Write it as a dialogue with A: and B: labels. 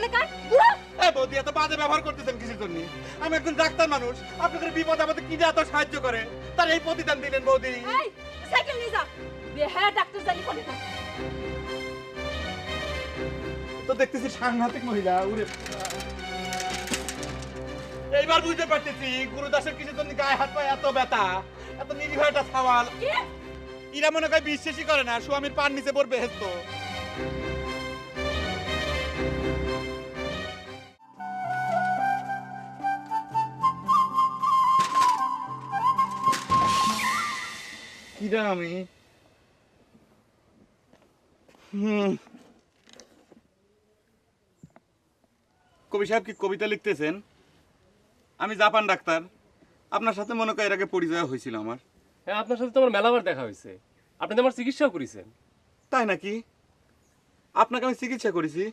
A: কানে কান বুড়ো।
B: এই বৌদি এত বাজে ব্যবহার করতেছেন কিসের জন্য? আমি একজন ডাক্তার মানুষ, আপনাদের বিপদ আপদে কি যে এত সাহায্য করে, তার এই প্রতিদান দিলেন বৌদি।
A: এই সাইকেল নিয়ে যা, বেহায়া ডাক্তার জানি কোনে না।
B: তো দেখতেছি সাংঘাতিক মহিলা উড়ে। এইবার বুঝতে পারতেছি গুরুদাসের কিসের জন্য গায়ে হাত পায়ে এত ব্যথা, এত নিরীহ একটা সওয়াল।
A: কি
B: ইরা মনে হয় বিশ্বাসই করে না স্বামীর পান নিচে পড়বে হেস্ত। কিরা আমি কবি সাহেব কি কবিতা লিখতেছেন? আমি জাপান ডাক্তার, আপনার সাথে মনে হয় এর আগে পরিচয় হয়েছিল আমার।
C: হ্যাঁ, আপনার সাথে তো আমার মেলাবার দেখা হয়েছে। আপনি তো আমার চিকিৎসাও করেছেন।
B: তাই নাকি? আপনাকে আমি চিকিৎসা করেছি?